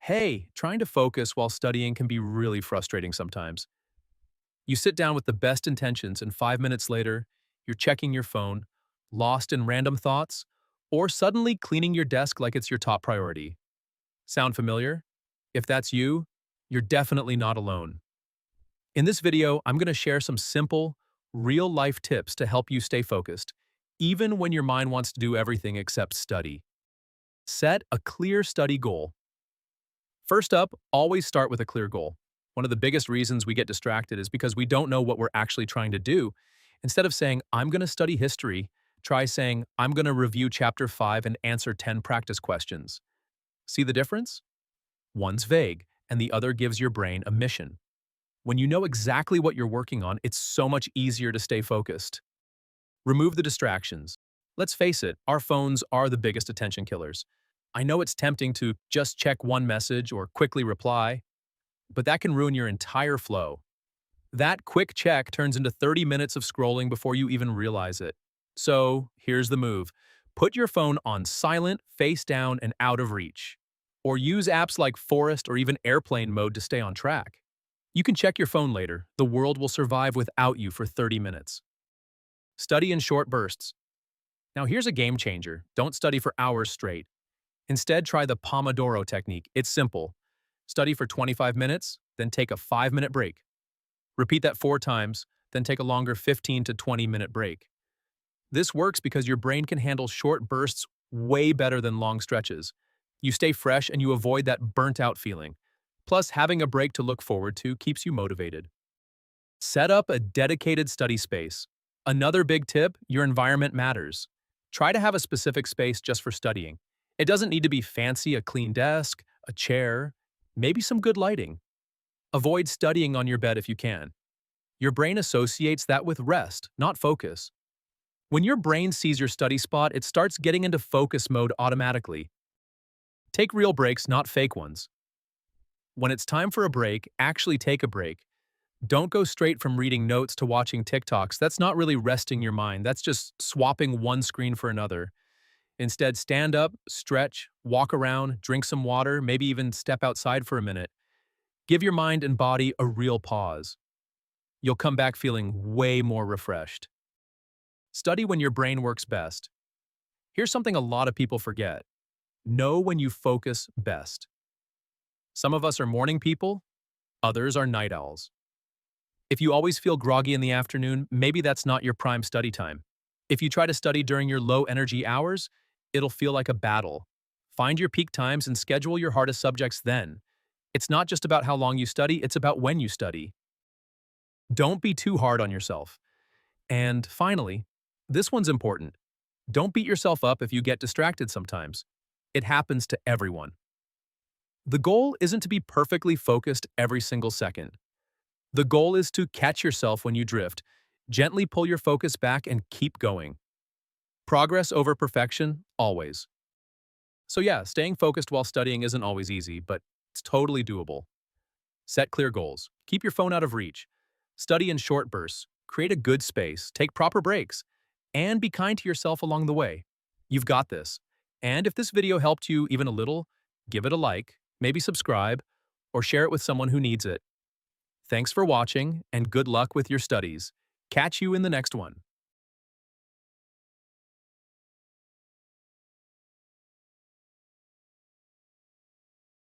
Hey, trying to focus while studying can be really frustrating sometimes. You sit down with the best intentions, and 5 minutes later, you're checking your phone, lost in random thoughts, or suddenly cleaning your desk like it's your top priority. Sound familiar? If that's you, you're definitely not alone. In this video, I'm going to share some simple, real-life tips to help you stay focused, even when your mind wants to do everything except study. Set a clear study goal. First up, always start with a clear goal. One of the biggest reasons we get distracted is because we don't know what we're actually trying to do. Instead of saying, I'm going to study history, try saying, I'm going to review chapter 5 and answer 10 practice questions. See the difference? One's vague, and the other gives your brain a mission. When you know exactly what you're working on, it's so much easier to stay focused. Remove the distractions. Let's face it, our phones are the biggest attention killers. I know it's tempting to just check one message or quickly reply, but that can ruin your entire flow. That quick check turns into 30 minutes of scrolling before you even realize it. So, here's the move. Put your phone on silent, face down, and out of reach. Or use apps like Forest or even airplane mode to stay on track. You can check your phone later. The world will survive without you for 30 minutes. Study in short bursts. Now here's a game changer. Don't study for hours straight. Instead, try the Pomodoro technique. It's simple. Study for 25 minutes, then take a 5-minute break. Repeat that 4 times, then take a longer 15 to 20-minute break. This works because your brain can handle short bursts way better than long stretches. You stay fresh and you avoid that burnt-out feeling. Plus, having a break to look forward to keeps you motivated. Set up a dedicated study space. Another big tip, your environment matters. Try to have a specific space just for studying. It doesn't need to be fancy, a clean desk, a chair, maybe some good lighting. Avoid studying on your bed if you can. Your brain associates that with rest, not focus. When your brain sees your study spot, it starts getting into focus mode automatically. Take real breaks, not fake ones. When it's time for a break, actually take a break. Don't go straight from reading notes to watching TikToks. That's not really resting your mind. That's just swapping one screen for another. Instead, stand up, stretch, walk around, drink some water, maybe even step outside for a minute. Give your mind and body a real pause. You'll come back feeling way more refreshed. Study when your brain works best. Here's something a lot of people forget. Know when you focus best. Some of us are morning people, others are night owls. If you always feel groggy in the afternoon, maybe that's not your prime study time. If you try to study during your low-energy hours, it'll feel like a battle. Find your peak times and schedule your hardest subjects then. It's not just about how long you study, it's about when you study. Don't be too hard on yourself. And finally, this one's important. Don't beat yourself up if you get distracted sometimes. It happens to everyone. The goal isn't to be perfectly focused every single second. The goal is to catch yourself when you drift, gently pull your focus back and keep going. Progress over perfection, always. So yeah, staying focused while studying isn't always easy, but it's totally doable. Set clear goals. Keep your phone out of reach. Study in short bursts. Create a good space. Take proper breaks. And be kind to yourself along the way. You've got this. And if this video helped you even a little, give it a like, maybe subscribe, or share it with someone who needs it. Thanks for watching, and good luck with your studies. Catch you in the next one.